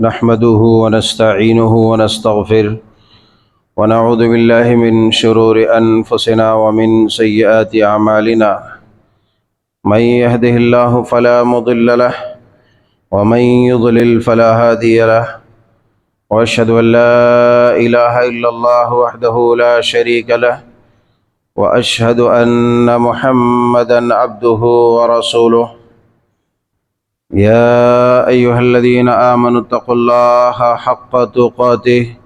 نحمده ونستعينه ونستغفره ونعوذ بالله من شرور أنفسنا ومن سيئات أعمالنا من يهده الله فلا مضل له ومن يضلل فلا هادي له وأشهد أن لا إله إلا الله وحده لا شريك له وأشهد أن محمدًا عبده ورسوله يا أيها الذين آمنوا اتقوا الله حق تقاته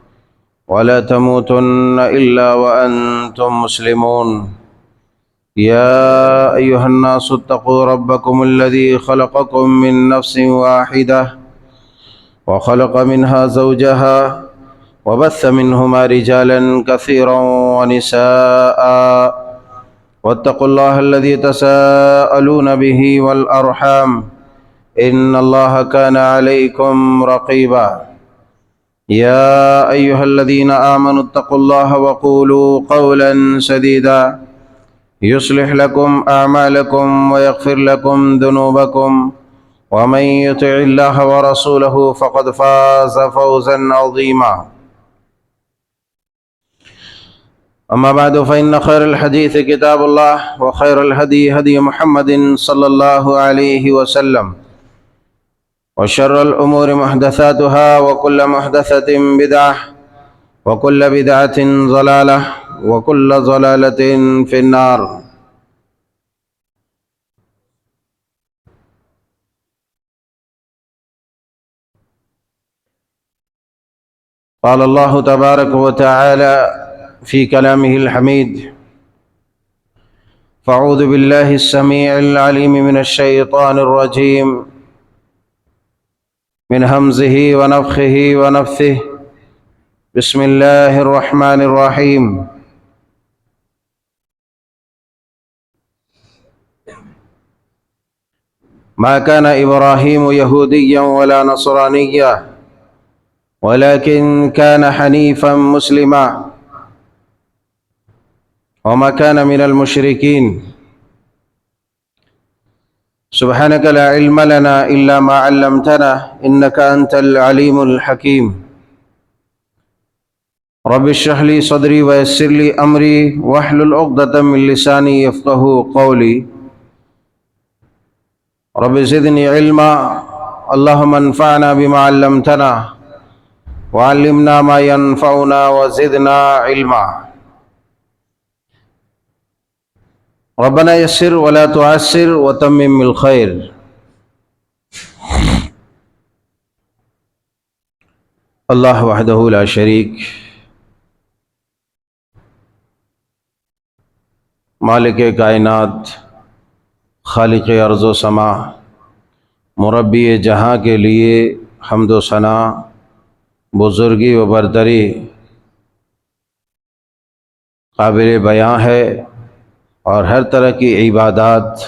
ولا تموتن إلا وأنتم مسلمون يا أيها الناس اتقوا ربكم الذي خلقكم من نفس واحدة وخلق منها زوجها وبث منهما رجالا كثيرا ونساء واتقوا الله الذي تساءلون به والأرحام إن الله كان عليكم رقيبا يا أيها الذين آمنوا اتقوا الله وقولوا قولا سديدا يصلح لكم أعمالكم ويغفر لكم ذنوبكم ومن يطع الله ورسوله فقد فاز فوزا عظيما أما بعد فإن خير الحديث كتاب الله وخير الهدي هدي محمد صلى الله عليه وسلم وشر الأمور محدثاتها وكل محدثة بدعة وكل بدعة ضلالة وكل ضلالة في النار. قال الله تبارك وتعالى في كلامه الحميد: فأعوذ بالله السميع العليم من الشيطان الرجيم من همزه ونفخه ونفثه بسم الله الرحمن الرحيم ما كان إبراهيم يهوديا ولا نصرانيا ولكن كان حنيفا مسلما وما كان من المشركين سبحانك لا علم لنا إلا ما علمتنا إنك أنت العليم الحكيم رب اشرح لي صدري ويسر لي أمري واحلل عقدة من لساني يفقهوا قولي رب زدني علما اللهم انفعنا بما علمتنا وعلمنا ما ينفعنا وزدنا علما ربنا يسر ولا تعسر وتمم الخير. اللہ وحدہ لا شریک، مالک کائنات، خالق ارض و سما، مربی جہاں کے لیے حمد و ثنا، بزرگی و برتری قابل بیاں ہے، اور ہر طرح کی عبادات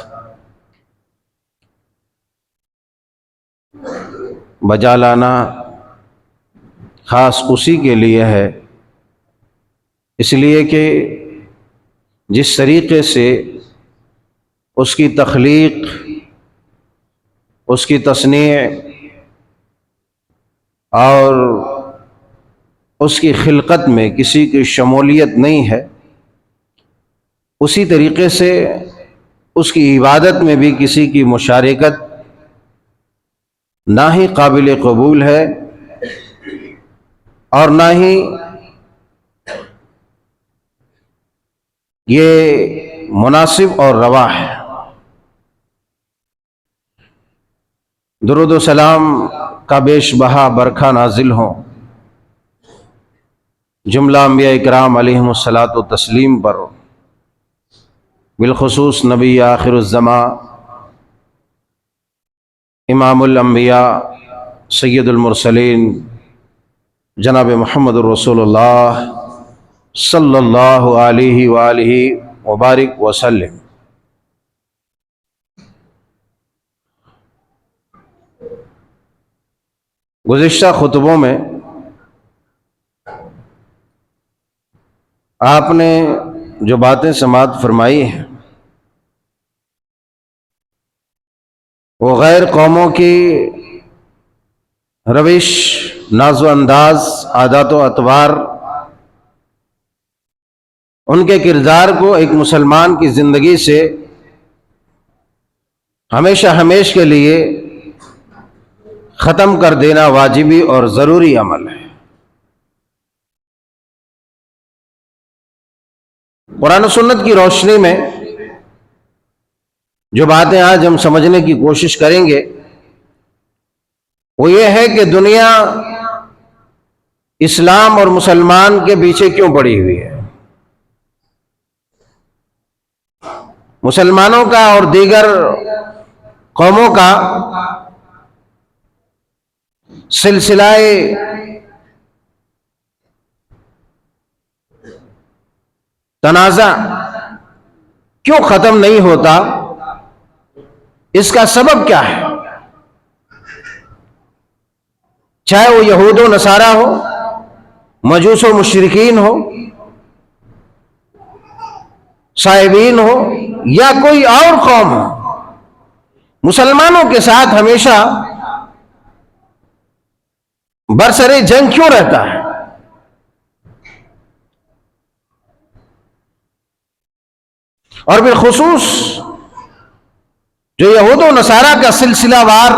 بجا لانا خاص اسی کے لیے ہے، اس لیے کہ جس طریقے سے اس کی تخلیق، اس کی تصنیع اور اس کی خلقت میں کسی کی شمولیت نہیں ہے، اسی طریقے سے اس کی عبادت میں بھی کسی کی مشارکت نہ ہی قابل قبول ہے اور نہ ہی یہ مناسب اور روا ہے۔ درود و سلام کا بیش بہا برکھا نازل ہوں جملہ انبیاء اکرام علیہم الصلاۃ والتسلیم پر، بالخصوص نبی آخر الزمان امام الانبیاء سید المرسلین جناب محمد الرسول اللہ صلی اللہ علیہ وآلہ وبارک وسلم۔ گزشتہ خطبوں میں آپ نے جو باتیں سماعت فرمائی ہیں وہ غیر قوموں کی روش، ناز و انداز، عادات و اطوار، ان کے کردار کو ایک مسلمان کی زندگی سے ہمیشہ ہمیش کے لیے ختم کر دینا واجبی اور ضروری عمل ہے۔ قرآن و سنت کی روشنی میں جو باتیں آج ہم سمجھنے کی کوشش کریں گے وہ یہ ہے کہ دنیا اسلام اور مسلمان کے پیچھے کیوں پڑی ہوئی ہے۔ مسلمانوں کا اور دیگر قوموں کا سلسلہ تنازع کیوں ختم نہیں ہوتا، اس کا سبب کیا ہے؟ چاہے وہ یہود و نصارہ ہو، مجوس و مشرکین ہو، صائبین ہو، یا کوئی اور قوم ہو، مسلمانوں کے ساتھ ہمیشہ برسر جنگ کیوں رہتا ہے؟ اور بالخصوص جو یہود و نصارہ کا سلسلہ وار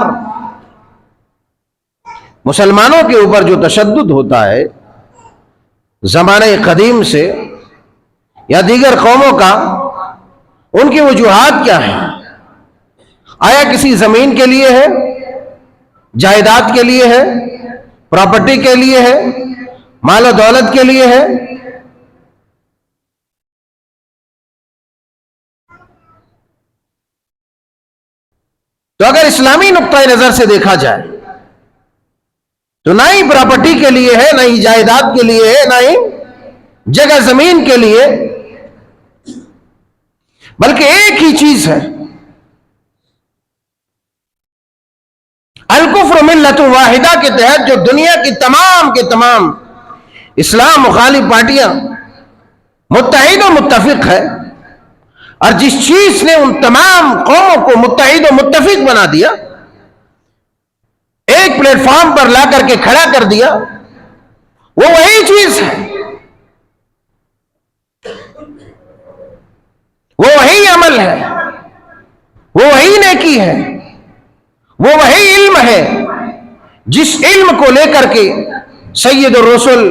مسلمانوں کے اوپر جو تشدد ہوتا ہے زمانہ قدیم سے یا دیگر قوموں کا، ان کی وجوہات کیا ہیں؟ آیا کسی زمین کے لیے ہے، جائیداد کے لیے ہے، پراپرٹی کے لیے ہے، مال و دولت کے لیے ہے؟ تو اگر اسلامی نقطۂ نظر سے دیکھا جائے تو نہ ہی پراپرٹی کے لیے ہے، نہ ہی جائیداد کے لیے ہے، نہ ہی جگہ زمین کے لیے، بلکہ ایک ہی چیز ہے، الکفر ملت واحدہ کے تحت جو دنیا کی تمام کے تمام اسلام مخالف پارٹیاں متحد و متفق ہے، اور جس چیز نے ان تمام قوموں کو متحد و متفق بنا دیا، ایک پلیٹ فارم پر لا کر کے کھڑا کر دیا، وہ وہی چیز ہے، وہ وہی عمل ہے، وہ وہی نیکی ہے، وہ وہی علم ہے جس علم کو لے کر کے سید الرسل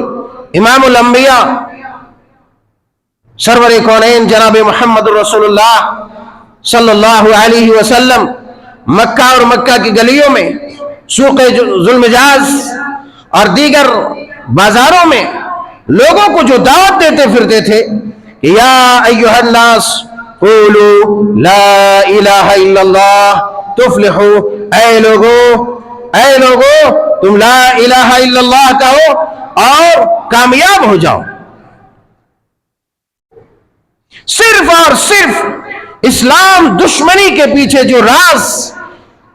امام الانبیاء سرور کونین جناب محمد رسول اللہ صلی اللہ علیہ وسلم مکہ اور مکہ کی گلیوں میں، سوق ذوالمجاز اور دیگر بازاروں میں لوگوں کو جو دعوت دیتے پھرتے تھے کہ یا ایھا الناس قولوا لا الہ الا اللہ تفلحوا، اے لوگو تم لا الہ الا اللہ کہو اور کامیاب ہو جاؤ۔ صرف اور صرف اسلام دشمنی کے پیچھے جو راز،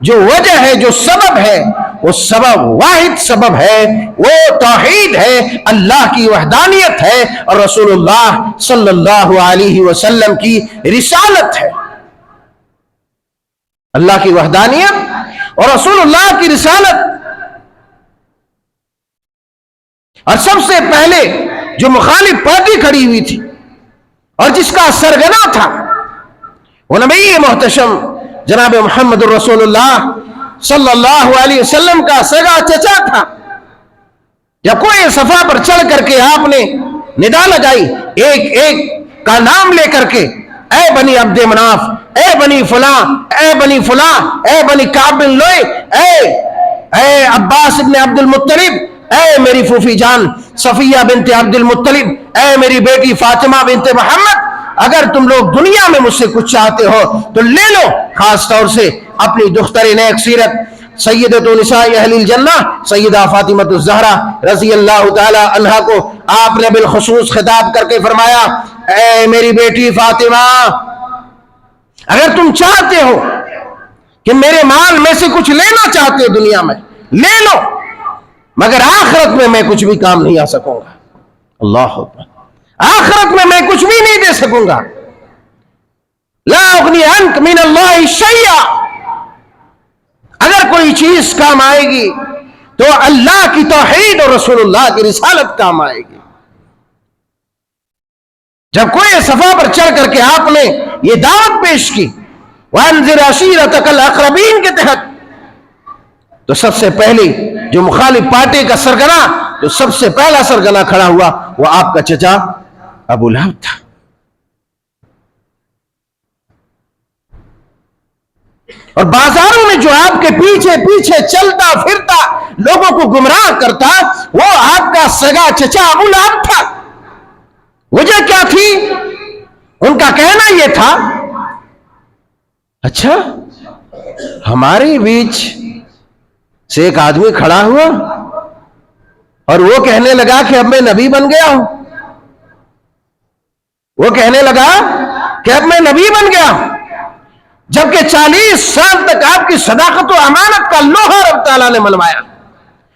جو وجہ ہے، جو سبب ہے، وہ سبب واحد سبب ہے، وہ توحید ہے، اللہ کی وحدانیت ہے، اور رسول اللہ صلی اللہ علیہ وسلم کی رسالت ہے۔ اللہ کی وحدانیت اور رسول اللہ کی رسالت۔ اور سب سے پہلے جو مخالف پارٹی کھڑی ہوئی تھی اور جس کا سرغنہ تھا وہ نبی محتشم جناب محمد رسول اللہ صلی اللہ علیہ وسلم کا سگا چچا تھا۔ جب کوئی صفحہ پر چڑھ کر کے آپ نے ندا لگائی، ایک ایک کا نام لے کر کے، اے بنی عبد مناف، اے بنی فلاں، اے بنی فلاں، اے بنی کعب بن لؤی، اے عباس ابن عبد المطلب، اے میری پھوپھی جان صفیہ بنت عبد المطلب، اے میری بیٹی فاطمہ بنت محمد، اگر تم لوگ دنیا میں مجھ سے کچھ چاہتے ہو تو لے لو، خاص طور سے اپنی دختر نیک سیرت سیدۃ نساء اہل الجنہ سیدہ فاطمہ الزہرا رضی اللہ تعالی عنہا کو آپ نے بالخصوص خطاب کر کے فرمایا، اے میری بیٹی فاطمہ، اگر تم چاہتے ہو کہ میرے مال میں سے کچھ لینا چاہتے ہو دنیا میں، لے لو، مگر آخرت میں میں کچھ بھی کام نہیں آ سکوں گا۔ اللہ اکبر، آخرت میں میں کچھ بھی نہیں دے سکوں گا۔ لا اغنی عنک من اللہ شیئا، اگر کوئی چیز کام آئے گی تو اللہ کی توحید اور رسول اللہ کی رسالت کام آئے گی. جب کوئی صفا پر چڑھ کر کے آپ نے یہ دعوت پیش کی وَأَنذِرْ عَشِيرَتَكَ الْأَقْرَبِينَ کے تحت، تو سب سے پہلی جو مخالف پارٹی کا سرگنا، جو سب سے پہلا سرگنا کھڑا ہوا وہ آپ کا چچا ابو لہب تھا. اور بازاروں میں جو آپ کے پیچھے پیچھے چلتا پھرتا لوگوں کو گمراہ کرتا وہ آپ کا سگا چچا ابو لہب تھا. وجہ کیا تھی؟ ان کا کہنا یہ تھا، اچھا ہمارے بیچ سے ایک آدمی کھڑا ہوا اور وہ کہنے لگا کہ اب میں نبی بن گیا ہوں. وہ کہنے لگا کہ اب میں نبی بن گیا ہوں، جبکہ 40 سال تک آپ کی صداقت و امانت کا لوہا رب تعالیٰ نے منوایا.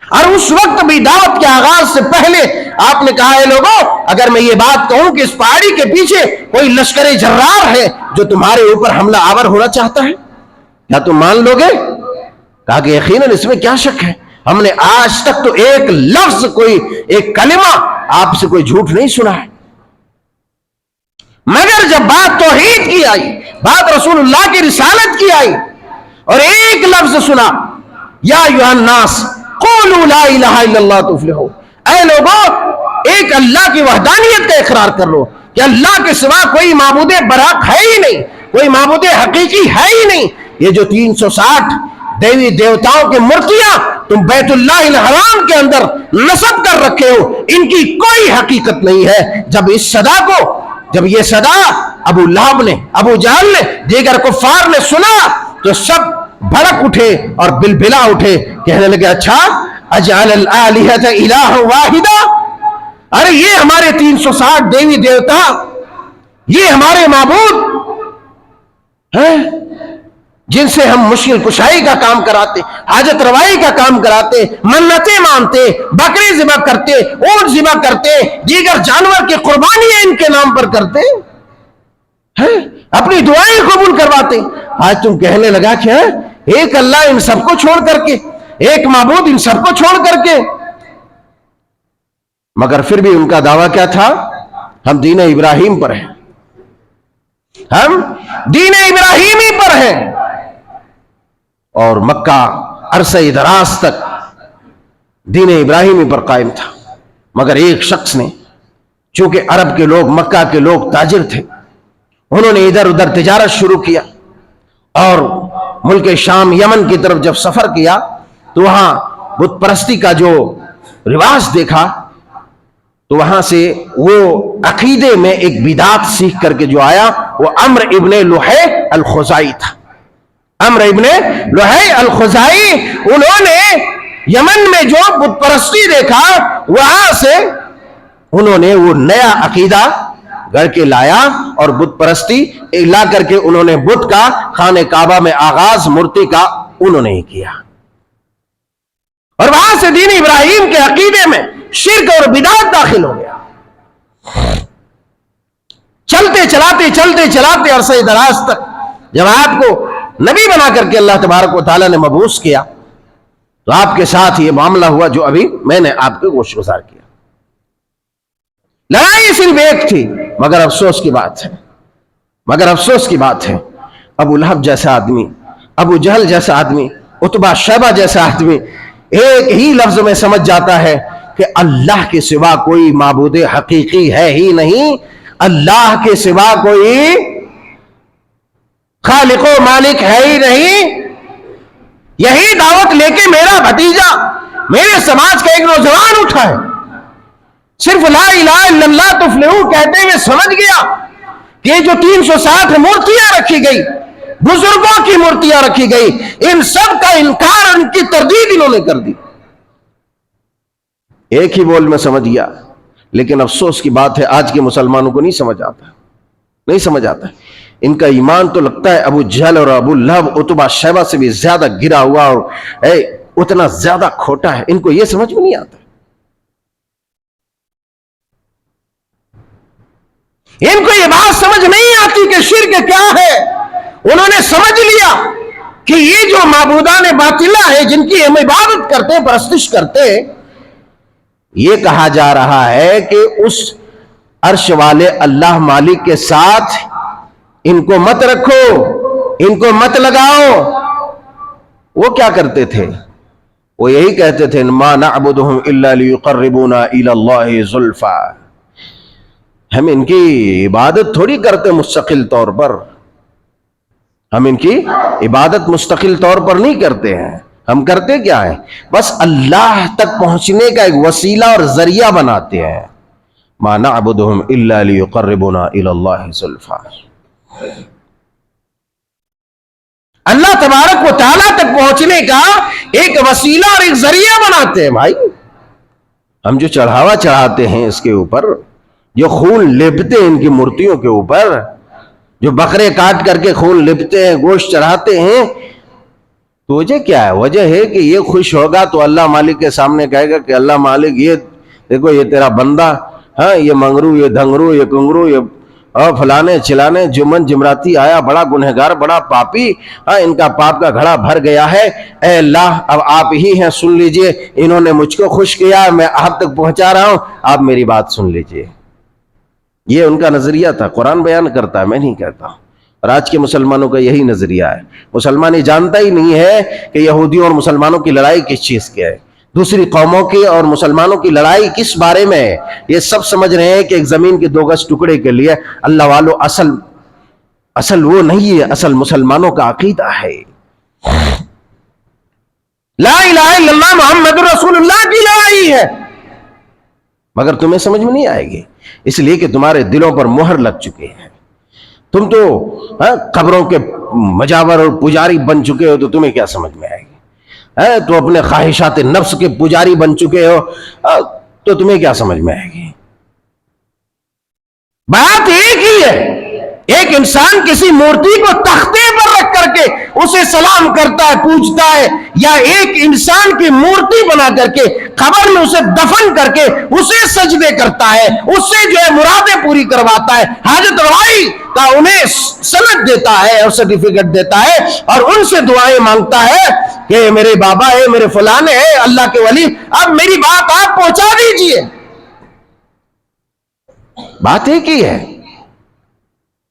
اور اس وقت بھی دعوت کے آغاز سے پہلے آپ نے کہا ہے لوگوں، اگر میں یہ بات کہوں کہ اس پہاڑی کے پیچھے کوئی لشکر جرار ہے جو تمہارے اوپر حملہ آور ہونا چاہتا ہے، کیا تم مان لو گے؟ کہا کہ یقیناً اس میں کیا شک ہے، ہم نے آج تک تو ایک لفظ، کوئی ایک کلمہ آپ سے کوئی جھوٹ نہیں سنا ہے. مگر جب بات توحید کی آئی، بات رسول اللہ کی رسالت کی آئی اور ایک لفظ سنا، یا ایھا الناس قولوا لا الہ الا اللہ تفلحوا، اے لوگوں ایک اللہ کی وحدانیت کا اقرار کر لو کہ اللہ کے سوا کوئی معبود برحق ہے ہی نہیں، کوئی معبود حقیقی ہے ہی نہیں. یہ جو 360 دیوی دیوتاؤں کی مورتیاں تم بیت اللہ الحرام کے اندر نصب کر رکھے ہو، ان کی کوئی حقیقت نہیں ہے. جب یہ صدا ابو لہب نے، ابو جہل نے، دیگر کفار نے سنا تو سب بھڑک اٹھے اور بلبلا اٹھے، کہنے لگے اچھا اجعل الآلہۃ الہا واحدا، ارے یہ ہمارے 360 دیوی دیوتا، یہ ہمارے معبود ہیں جن سے ہم مشکل کشائی کا کام کراتے، حاجت روائی کا کام کراتے، منتیں مانتے، بکری ذبح کرتے، اونٹ ذبح کرتے، دیگر جانور کی قربانیاں ان کے نام پر کرتے ہیں، اپنی دعائیں قبول کرواتے. آج تم کہنے لگا کہ ایک اللہ ان سب کو چھوڑ کر کے، ایک معبود ان سب کو چھوڑ کر کے. مگر پھر بھی ان کا دعویٰ کیا تھا؟ ہم دین ابراہیم پر ہیں، ہم دین ابراہیمی پر ہیں. اور مکہ عرصہ دراز تک دین ابراہیمی پر قائم تھا. مگر ایک شخص نے، چونکہ عرب کے لوگ، مکہ کے لوگ تاجر تھے، انہوں نے ادھر ادھر تجارت شروع کیا اور ملک شام یمن کی طرف جب سفر کیا تو وہاں بت پرستی کا جو رواج دیکھا تو وہاں سے وہ عقیدے میں ایک بدعت سیکھ کر کے جو آیا وہ عمرو ابن لحی الخزاعی تھا. عمرو ابن لحی الخزاعی، انہوں نے یمن میں جو بت پرستی دیکھا وہاں سے انہوں نے وہ نیا عقیدہ گھر کے لایا اور بت پرستی لا کر کے انہوں نے بت کا خانہ کعبہ میں آغاز مورتی کا انہوں نے ہی کیا. اور وہاں سے دین ابراہیم کے عقیدے میں شرک اور بدعت داخل ہو گیا. چلتے چلاتے عرصہ دراز تک جب آپ کو نبی بنا کر کے اللہ تبارک و تعالیٰ نے مبعوث کیا تو آپ کے ساتھ یہ معاملہ ہوا جو ابھی میں نے آپ کو گوش گزار کیا. لڑائی صرف ایک تھی، مگر افسوس کی بات ہے ابو لہب جیسا آدمی، ابو جہل جیسا آدمی، عتبہ شیبہ جیسا آدمی ایک ہی لفظ میں سمجھ جاتا ہے کہ اللہ کے سوا کوئی معبود حقیقی ہے ہی نہیں، اللہ کے سوا کوئی خالق و مالک ہے ہی نہیں. یہی دعوت لے کے میرا بھتیجا، میرے سماج کا ایک نوجوان اٹھا ہے، صرف لا الہ الا اللہ تفلحوا کہتے ہوئے سمجھ گیا کہ یہ جو 360 مورتیاں رکھی گئی، بزرگوں کی مورتیاں رکھی گئی، ان سب کا انکار، ان کی تردید انہوں نے کر دی. ایک ہی بول میں سمجھ گیا. لیکن افسوس کی بات ہے آج کے مسلمانوں کو نہیں سمجھ آتا. ان کا ایمان تو لگتا ہے ابو جہل اور ابو لہب عتبہ شیبہ سے بھی زیادہ گرا ہوا اور اتنا زیادہ کھوٹا ہے. ان کو یہ سمجھ میں نہیں آتا. ان کو یہ بات سمجھ نہیں آتی کہ شرک کیا ہے. انہوں نے سمجھ لیا کہ یہ جو معبودان باطلہ ہے جن کی ہم عبادت کرتے پرستش کرتے، یہ کہا جا رہا ہے کہ اس عرش والے اللہ مالک کے ساتھ ان کو مت رکھو، ان کو مت لگاؤ۔ وہ کیا کرتے تھے؟ وہ یہی کہتے تھے ما نعبدهم الا ليقربونا الى الله زلفى، ہم ان کی عبادت تھوڑی کرتے مستقل طور پر، ہم ان کی عبادت مستقل طور پر نہیں کرتے ہیں، ہم کرتے کیا ہے؟ بس اللہ تک پہنچنے کا ایک وسیلہ اور ذریعہ بناتے ہیں۔ ما نعبدهم الا ليقربونا الى الله زلفى، اللہ تبارک و تعالیٰ تک پہنچنے کا ایک وسیلہ اور ایک ذریعہ بناتے ہیں۔ بھائی ہم جو چڑھاوا چڑھاتے ہیں اس کے اوپر، جو خون لپتے ہیں ان کی مورتیوں کے اوپر، جو بکرے کاٹ کر کے خون لپتے ہیں، گوشت چڑھاتے ہیں، تو وجہ کیا ہے؟ وجہ ہے کہ یہ خوش ہوگا تو اللہ مالک کے سامنے کہے گا کہ اللہ مالک یہ دیکھو یہ تیرا بندہ، ہاں یہ منگرو، یہ دھنگرو، یہ کنگرو، یہ فلانے چلانے جمن جمراتی آیا، بڑا گنہگار، بڑا پاپی، ہاں ان کا پاپ کا گھڑا بھر گیا ہے، اے اللہ اب آپ ہی ہیں، سن لیجئے، انہوں نے مجھ کو خوش کیا، میں آپ تک پہنچا رہا ہوں، آپ میری بات سن لیجئے۔ یہ ان کا نظریہ تھا، قرآن بیان کرتا ہے، میں نہیں کہتا۔ اور آج کے مسلمانوں کا یہی نظریہ ہے۔ مسلمان یہ جانتا ہی نہیں ہے کہ یہودیوں اور مسلمانوں کی لڑائی کس چیز کی ہے، دوسری قوموں کی اور مسلمانوں کی لڑائی کس بارے میں ہے۔ یہ سب سمجھ رہے ہیں کہ ایک زمین کے 2 گز ٹکڑے کے لیے اللہ والو اصل وہ نہیں ہے، اصل مسلمانوں کا عقیدہ ہے لا الہ الا اللہ محمد رسول اللہ کی لڑائی ہے، مگر تمہیں سمجھ میں نہیں آئے گی، اس لیے کہ تمہارے دلوں پر مہر لگ چکے ہیں۔ تم تو قبروں کے مجاور اور پجاری بن چکے ہو، تو تمہیں کیا سمجھ میں آئے گی؟ تو اپنے خواہشات نفس کے پجاری بن چکے ہو، تو تمہیں کیا سمجھ میں آئے گی؟ بات ایک ہی ہے، ایک انسان کسی مورتی کو تختے پر رکھ کر کے اسے سلام کرتا ہے، پوجتا ہے، یا ایک انسان کی مورتی بنا کر کے قبر میں اسے دفن کر کے اسے سجدے کرتا ہے، اس سے جو ہے مرادیں پوری کرواتا ہے، حاجت روائی کا انہیں سند دیتا ہے اور سرٹیفکیٹ دیتا ہے، اور ان سے دعائیں مانگتا ہے کہ میرے بابا ہے، میرے فلانے ہے، اللہ کے ولی، اب میری بات آپ پہنچا دیجئے۔ بات ایک ہی ہے۔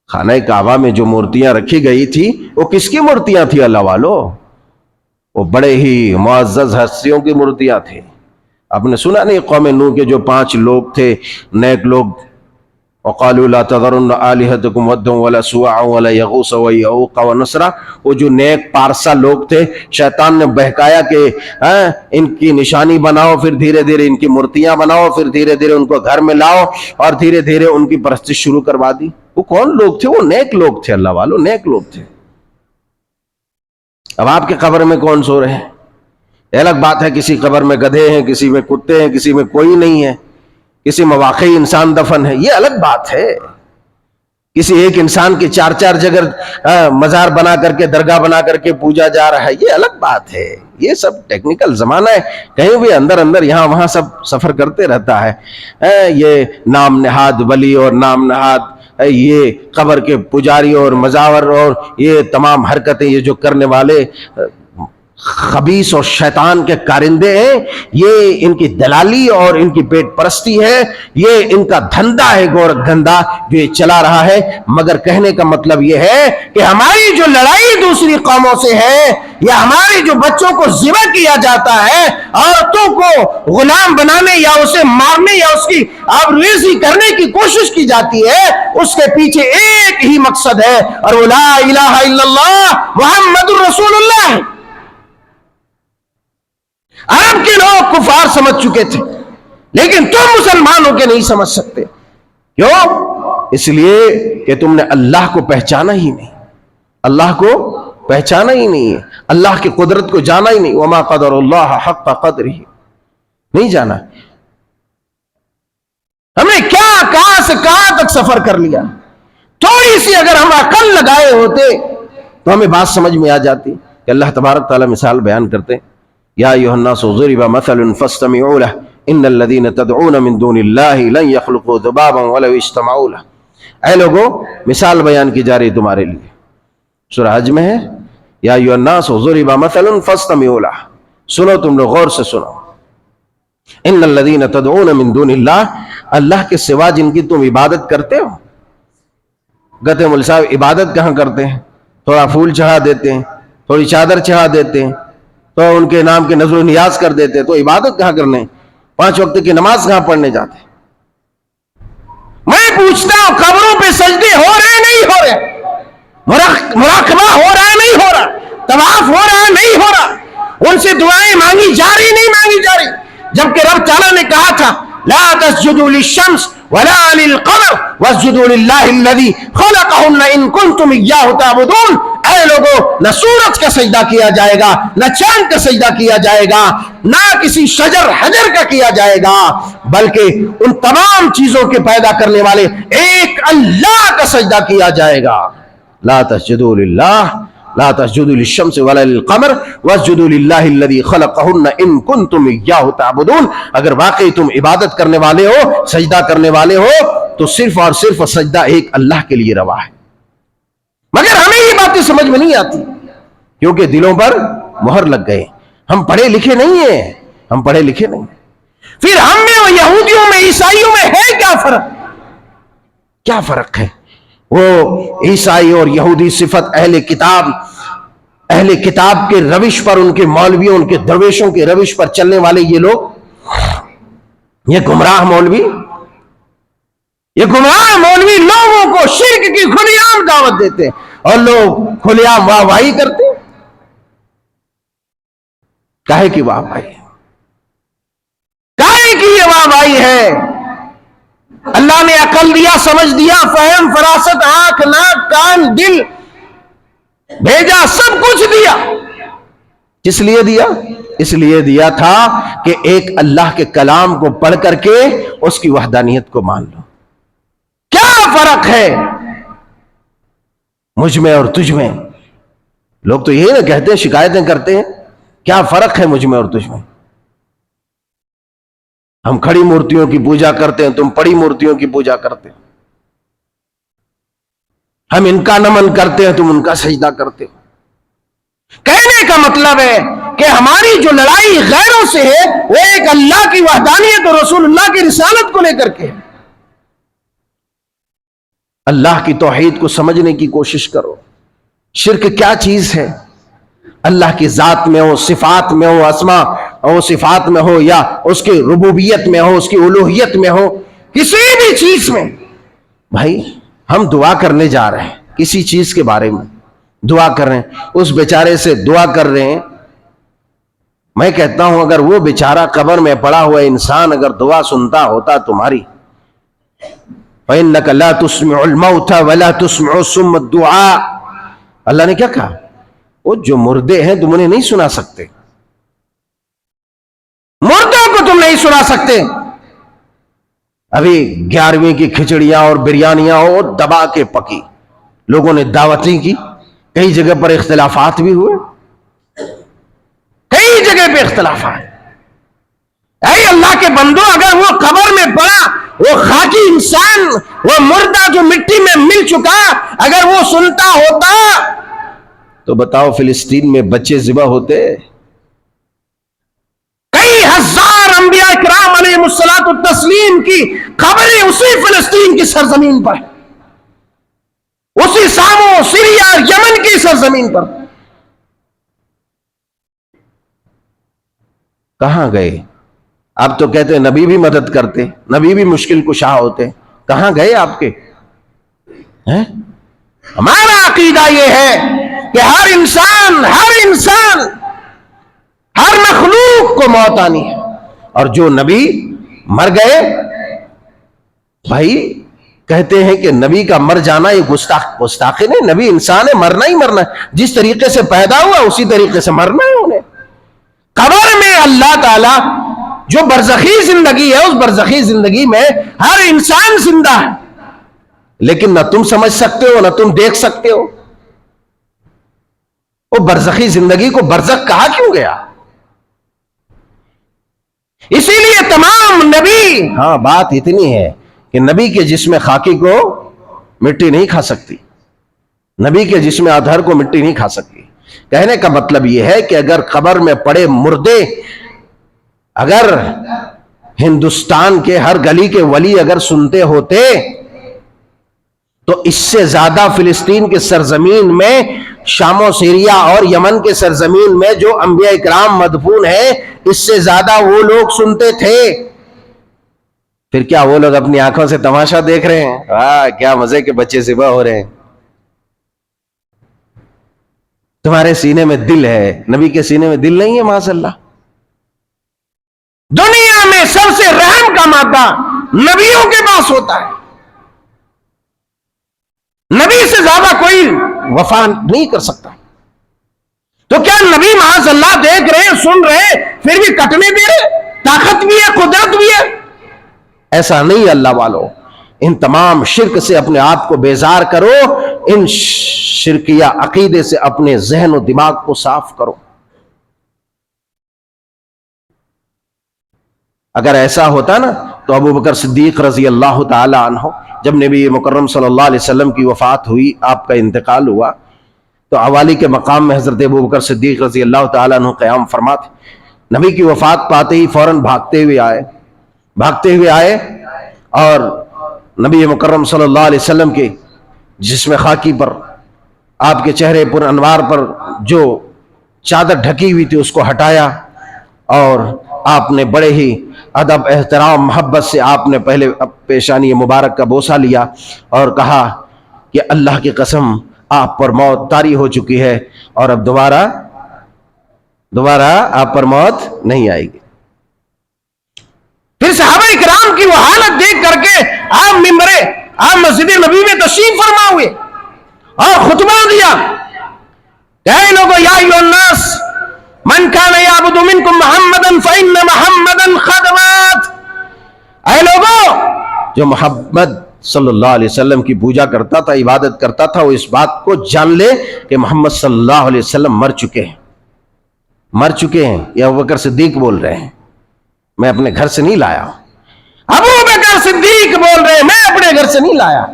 خانہ کعبہ میں جو مورتیاں رکھی گئی تھی وہ کس کی مورتیاں تھی اللہ والو؟ وہ بڑے ہی معزز ہستیوں کی مورتیاں تھیں۔ آپ نے سنا نہیں قوم نوح کے جو 5 لوگ تھے، نیک لوگ، وقالوا لا تذرن آلہتکم ودا ولا سواعا ولا یغوث ویعوق ونسرا، وہ جو نیک پارسا لوگ تھے، شیطان نے بہکایا کہ ان کی نشانی بناؤ، پھر دھیرے دھیرے ان کی مورتیاں بناؤ، پھر دھیرے دھیرے ان کو گھر میں لاؤ، اور دھیرے دھیرے ان کی پرستش شروع کروا دی۔ وہ کون لوگ تھے؟ وہ نیک لوگ تھے اللہ والو، نیک لوگ تھے۔ اب آپ کے قبر میں کون سو رہے ہیں؟ یہ الگ بات ہے، کسی قبر میں گدھے ہیں، کسی میں کتے ہیں، کسی میں کوئی نہیں ہے، کسی میں واقعی انسان دفن ہے، یہ الگ بات ہے۔ کسی ایک انسان کی 4 جگہ مزار بنا کر کے، درگاہ بنا کر کے پوجا جا رہا ہے، یہ الگ بات ہے۔ یہ سب ٹیکنیکل زمانہ ہے، کہیں بھی اندر یہاں وہاں سب سفر کرتے رہتا ہے۔ یہ نام نہاد ولی اور نام نہاد یہ قبر کے پجاری اور مزاور اور یہ تمام حرکتیں یہ جو کرنے والے خبیث اور شیطان کے کارندے ہیں، یہ ان کی دلالی اور ان کی پیٹ پرستی ہے، یہ ان کا دھندا ہے، گورکھ دھندا جو یہ چلا رہا ہے۔ مگر کہنے کا مطلب یہ ہے کہ ہماری جو لڑائی دوسری قوموں سے ہے، یا ہمارے جو بچوں کو ذبح کیا جاتا ہے، عورتوں کو غلام بنانے یا اسے مارنے یا اس کی آبروریزی کرنے کی کوشش کی جاتی ہے، اس کے پیچھے ایک ہی مقصد ہے، اور وہ لا الہ الا اللہ محمد رسول اللہ ہے۔ عرب کے لوگ کفار سمجھ چکے تھے، لیکن تم مسلمانوں کے نہیں سمجھ سکتے۔ کیوں؟ اس لیے کہ تم نے اللہ کو پہچانا ہی نہیں، اللہ کو پہچانا ہی نہیں ہے، اللہ کی قدرت کو جانا ہی نہیں۔ وما قدر اللہ حق قدرہ، نہیں جانا۔ ہم نے کہاں سے کہاں تک سفر کر لیا۔ تھوڑی سی اگر ہم عقل لگائے ہوتے تو ہمیں بات سمجھ میں آ جاتی کہ اللہ تبارک تعالیٰ مثال بیان کرتے، یا ایھا الناس ضرب مثل فاستمعوا له ان الذين تدعون من دون الله لن يخلقوا ذبابا ولو اجتمعوا له۔ اے لوگو، مثال بیان کی جا رہی تمہارے لیے، سورہ حج میں ہے، یا ایھا الناس ضرب مثل فاستمعوا له، سنو تم لوگ غور سے سنو، ان الذین تدعون من دون اللہ، اللہ کے سوا جن کی تم عبادت کرتے ہو. کہتے ہیں مولوی صاحب عبادت کہاں کرتے ہیں؟ تھوڑا پھول چڑھا دیتے ہیں، تھوڑی چادر چڑھا دیتے ہیں، تو ان کے نام کے نذر و نیاز کر دیتے ہیں، تو عبادت کہاں کرنے؟ 5 وقت کی نماز کہاں پڑھنے جاتے ہیں؟ میں پوچھتا ہوں قبروں پہ سجدے ہو رہے نہیں ہو رہے؟ مراقبہ ہو رہا ہے نہیں ہو رہا؟ طواف ہو رہا ہے نہیں ہو رہا؟ ان سے دعائیں مانگی جا رہی نہیں مانگی جا رہی؟ جبکہ رب تعالیٰ نے کہا تھا لا تسجدوا للشمس ولا للقمر واسجدوا للہ الذی خلقہن ان کنتم ایاہ تعبدون. اے لوگوں، نہ سورج کا سجدہ کیا جائے گا، نہ چاند کا سجدہ کیا جائے گا، نہ کسی شجر حجر کا کیا جائے گا، بلکہ ان تمام چیزوں کے پیدا کرنے والے ایک اللہ کا سجدہ کیا جائے گا. لا تسجدوا للہ، لا تسجدوا للشمس ولا للقمر واسجدوا للہ الذی خلقہن ان کنتم ایاہ تعبدون. اگر واقعی تم عبادت کرنے والے ہو، سجدہ کرنے والے ہو، تو صرف اور صرف سجدہ ایک اللہ کے لیے روا ہے. مگر ہمیں یہ باتیں سمجھ میں نہیں آتی کیونکہ دلوں پر مہر لگ گئے. ہم پڑھے لکھے نہیں ہیں، ہم پڑھے لکھے نہیں. پھر ہم میں اور یہودیوں میں عیسائیوں میں ہے کیا فرق؟ کیا فرق ہے؟ وہ عیسائی اور یہودی صفت اہل کتاب کے روش پر، ان کے مولویوں، ان کے درویشوں کے روش پر چلنے والے یہ لوگ، یہ گمراہ مولوی لوگوں کو شرک کی کھلی عام دعوت دیتے اور لوگ کھلی عام واہ واہی کرتے. کاہے کی واہ واہی؟ کاہے کی یہ واہ واہی ہے؟ اللہ نے عقل دیا، سمجھ دیا، فہم، فراست، آنکھ، ناک، کان، دل بھیجا، سب کچھ دیا. کس لیے دیا؟ اس لیے دیا تھا کہ ایک اللہ کے کلام کو پڑھ کر کے اس کی وحدانیت کو مان لو. کیا فرق ہے مجھ میں اور تجھ میں؟ لوگ تو یہی نہ کہتے ہیں، شکایتیں کرتے ہیں، کیا فرق ہے مجھ میں اور تجھ میں؟ ہم کھڑی مورتیوں کی پوجا کرتے ہیں، تم پڑی مورتیوں کی پوجا کرتے ہو. ہم ان کا نمن کرتے ہیں، تم ان کا سجدہ کرتے ہو. کہنے کا مطلب ہے کہ ہماری جو لڑائی غیروں سے ہے وہ ایک اللہ کی وحدانیت اور رسول اللہ کی رسالت کو لے کر کے ہے. اللہ کی توحید کو سمجھنے کی کوشش کرو. شرک کیا چیز ہے؟ اللہ کی ذات میں ہو، صفات میں ہو، اسماء اور صفات میں ہو، یا اس کی ربوبیت میں ہو، اس کی الوہیت میں ہو، کسی بھی چیز میں. بھائی ہم دعا کرنے جا رہے ہیں، کسی چیز کے بارے میں دعا کر رہے ہیں، اس بیچارے سے دعا کر رہے ہیں. میں کہتا ہوں اگر وہ بیچارہ قبر میں پڑا ہوا انسان اگر دعا سنتا ہوتا تمہاری، فَإِنَّكَ لَا تُسْمِعُ الْمَوْتَ وَلَا تُسْمِعُ الصُّمَّ الدُّعَاءَ. اللہ نے کیا کہا؟ وہ جو مردے ہیں تم انہیں نہیں سنا سکتے، مردوں کو تم نہیں سنا سکتے. ابھی 11ویں کی کھچڑیاں اور بریانیاں اور دبا کے پکی، لوگوں نے دعوتیں کی، کئی جگہ پر اختلافات بھی ہوئے، کئی جگہ پہ اختلافات. اے اللہ کے بندو، اگر وہ قبر میں پڑا، وہ خاکی انسان، وہ مردہ جو مٹی میں مل چکا، اگر وہ سنتا ہوتا تو بتاؤ فلسطین میں بچے ذبح ہوتے؟ کئی ہزار انبیاء کرام علیہ الصلوۃ والتسلیم کی قبریں اسی فلسطین کی سرزمین پر، اسی سامو، سیریا، یمن کی سرزمین پر. کہاں گئے؟ اب تو کہتے ہیں نبی بھی مدد کرتے، نبی بھی مشکل کشا ہوتے. کہاں گئے آپ کے؟ ہمارا عقیدہ یہ ہے کہ ہر انسان ہر مخلوق کو موت آنی ہے، اور جو نبی مر گئے، بھائی کہتے ہیں کہ نبی کا مر جانا یہ گستاخی نہیں. نبی انسان ہے، مرنا ہی مرنا ہے، جس طریقے سے پیدا ہوا اسی طریقے سے مرنا ہے انہیں. قبر میں اللہ تعالی جو برزخی زندگی ہے، اس برزخی زندگی میں ہر انسان زندہ ہے، لیکن نہ تم سمجھ سکتے ہو نہ تم دیکھ سکتے ہو. وہ برزخی زندگی کو برزخ کہا کیوں گیا؟ اسی لیے تمام نبی، ہاں بات اتنی ہے کہ نبی کے جسم خاکی کو مٹی نہیں کھا سکتی، نبی کے جسم ادھر کو مٹی نہیں کھا سکتی. کہنے کا مطلب یہ ہے کہ اگر قبر میں پڑے مردے اگر ہندوستان کے ہر گلی کے ولی اگر سنتے ہوتے تو اس سے زیادہ فلسطین کے سرزمین میں، شام و سیریا اور یمن کے سرزمین میں جو انبیاء اکرام مدفون ہیں، اس سے زیادہ وہ لوگ سنتے تھے۔ پھر کیا وہ لوگ اپنی آنکھوں سے تماشا دیکھ رہے ہیں؟ کیا مزے کے بچے ذبح ہو رہے ہیں۔ تمہارے سینے میں دل ہے، نبی کے سینے میں دل نہیں ہے؟ معاذ اللہ۔ دنیا میں سب سے رحم کا مادہ نبیوں کے پاس ہوتا ہے، نبی سے زیادہ کوئی وفا نہیں کر سکتا۔ تو کیا نبی معاذ اللہ دیکھ رہے ہیں، سن رہے ہیں، پھر بھی کٹنے دے رہے؟ طاقت بھی ہے، قدرت بھی ہے؟ ایسا نہیں اللہ والو۔ ان تمام شرک سے اپنے آپ کو بیزار کرو، ان شرکیہ عقیدے سے اپنے ذہن و دماغ کو صاف کرو۔ اگر ایسا ہوتا نا تو ابو بکر صدیق رضی اللہ تعالی عنہ، جب نبی مکرم صلی اللہ علیہ وسلم کی وفات ہوئی، آپ کا انتقال ہوا، تو عوالی کے مقام میں حضرت ابو بکر صدیق رضی اللہ تعالی عنہ قیام فرماتے۔ نبی کی وفات پاتے ہی فوراً بھاگتے ہوئے آئے اور نبی مکرم صلی اللہ علیہ وسلم کے جسم خاکی پر، آپ کے چہرے پر انوار پر جو چادر ڈھکی ہوئی تھی اس کو ہٹایا، اور آپ نے بڑے ہی ادب، احترام، محبت سے آپ نے پہلے پیشانی مبارک کا بوسہ لیا اور کہا کہ اللہ کی قسم آپ پر موت طاری ہو چکی ہے اور اب دوبارہ آپ پر موت نہیں آئے گی۔ پھر صحابہ اکرام کی وہ حالت دیکھ کر کے آپ مسجد نبی میں تشریف فرما ہوئے اور خطبہ دیا کہ اے لوگو، یا ایھا الناس من کان یعبد منکم محمدا فإن محمدا قد مات۔ اے لوگو، جو محمد صلی اللہ علیہ وسلم کی پوجا کرتا تھا، عبادت کرتا تھا، وہ اس بات کو جان لے کہ محمد صلی اللہ علیہ وسلم مر چکے ہیں۔ یہ ابو بکر صدیق بول رہے ہیں، میں اپنے گھر سے نہیں لایا۔ ابو بکر صدیق بول رہے ہیں، میں اپنے گھر سے نہیں لایا۔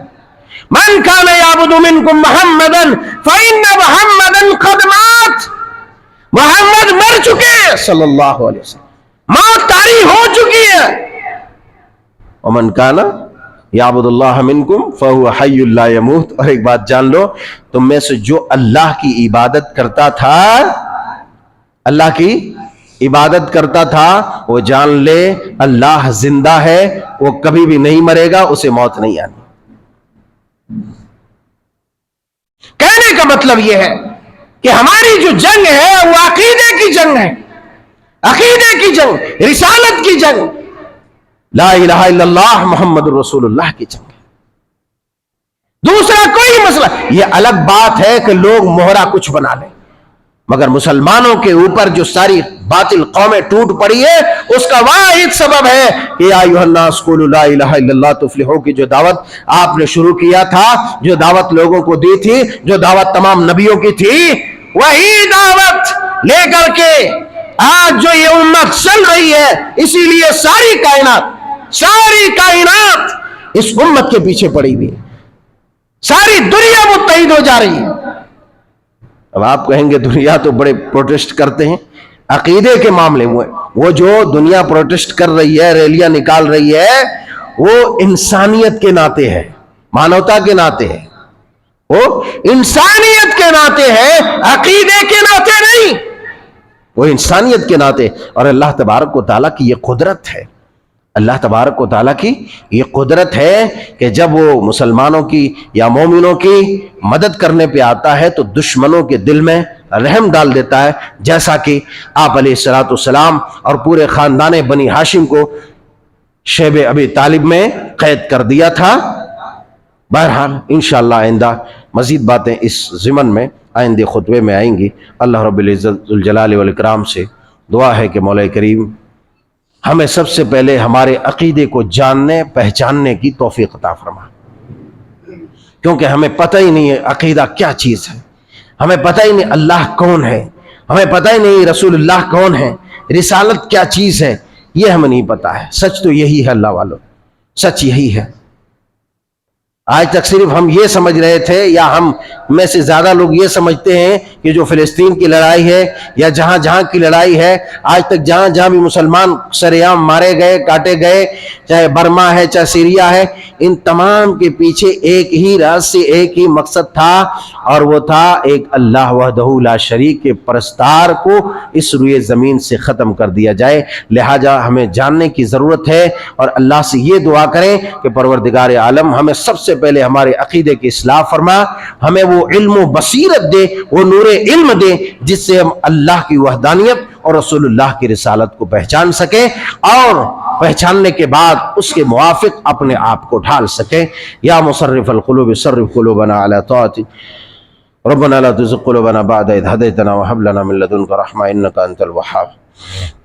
من کان یعبد منکم محمدا فإن محمدا قد مات۔ محمد مر چکے ہیں صلی اللہ علیہ وسلم، موت طاری ہو چکی ہے۔ ومن کان یعبد اللہ منکم فہو حی لا یموت۔ اور ایک بات جان لو، تم میں سے جو اللہ کی عبادت کرتا تھا، وہ جان لے اللہ زندہ ہے، وہ کبھی بھی نہیں مرے گا، اسے موت نہیں آنی۔ کہنے کا مطلب یہ ہے کہ ہماری جو جنگ ہے وہ عقیدے کی جنگ ہے، عقیدے کی جنگ، رسالت کی جنگ، لا الہ الا اللہ محمد رسول اللہ کی جنگ ہے۔ دوسرا کوئی مسئلہ، یہ الگ بات ہے کہ لوگ مہرہ کچھ بنا لیں، مگر مسلمانوں کے اوپر جو ساری باطل قومیں ٹوٹ پڑی ہے، اس کا واحد سبب ہے کہ یا ایھا الناس قولوا لا الہ الا اللہ تفلحوا کی جو دعوت آپ نے شروع کیا تھا، جو دعوت لوگوں کو دی تھی، جو دعوت تمام نبیوں کی تھی، وہی دعوت لے کر کے آج جو یہ امت چل رہی ہے، اسی لیے ساری کائنات اس امت کے پیچھے پڑی ہوئی، ساری دنیا متحد ہو جا رہی ہے۔ اب آپ کہیں گے دنیا تو بڑے پروٹیسٹ کرتے ہیں، عقیدے کے معاملے میں وہ جو دنیا پروٹیسٹ کر رہی ہے، ریلیاں نکال رہی ہے، وہ انسانیت کے ناطے ہے، مانوتا کے ناطے ہے، وہ انسانیت کے ناطے ہے، عقیدے کے ناطے نہیں، وہ انسانیت کے ناطے۔ اور اللہ تبارک و تعالیٰ کی یہ قدرت ہے، اللہ تبارک و تعالیٰ کی یہ قدرت ہے کہ جب وہ مسلمانوں کی یا مومنوں کی مدد کرنے پہ آتا ہے تو دشمنوں کے دل میں رحم ڈال دیتا ہے، جیسا کہ آپ علیہ السلام اور پورے خاندان بنی ہاشم کو شیب ابی طالب میں قید کر دیا تھا۔ بہرحال انشاءاللہ آئندہ مزید باتیں اس ضمن میں آئندہ خطبے میں آئیں گی۔ اللہ رب العزت ذوالجلال والاکرام سے دعا ہے کہ مولا کریم ہمیں سب سے پہلے ہمارے عقیدے کو جاننے پہچاننے کی توفیق عطا فرما، کیونکہ ہمیں پتہ ہی نہیں ہے عقیدہ کیا چیز ہے، ہمیں پتہ ہی نہیں اللہ کون ہے، ہمیں پتہ ہی نہیں رسول اللہ کون ہے، رسالت کیا چیز ہے، یہ ہمیں نہیں پتہ ہے۔ سچ تو یہی ہے اللہ والو، سچ یہی ہے۔ آج تک صرف ہم یہ سمجھ رہے تھے، یا ہم میں سے زیادہ لوگ یہ سمجھتے ہیں کہ جو فلسطین کی لڑائی ہے یا جہاں جہاں کی لڑائی ہے، آج تک جہاں جہاں بھی مسلمان سرعام مارے گئے، کاٹے گئے، چاہے برما ہے چاہے سیریا ہے، ان تمام کے پیچھے ایک ہی راز سے ایک ہی مقصد تھا، اور وہ تھا ایک اللہ وحدہ لا شریک کے پرستار کو اس روئے زمین سے ختم کر دیا جائے۔ لہٰذا ہمیں جاننے کی ضرورت ہے اور اللہ سے یہ دعا کریں کہ پروردگار عالم ہمیں سب سے پہلے ہمارے عقیدے کی اصلاح فرما، ہمیں وہ علم و بصیرت دے، وہ نور علم دے جس سے ہم اللہ کی وحدانیت اور رسول اللہ کی رسالت کو پہچان سکیں، اور پہچاننے کے بعد اس کے موافق اپنے آپ کو ڈھال سکیں۔ یا مصرف القلوب صرف قلوبنا علی طاعتک، ربنا لا تزغ قلوبنا بعد إذ هديتنا وهب لنا من لدنك رحمة إنك أنت الوهاب۔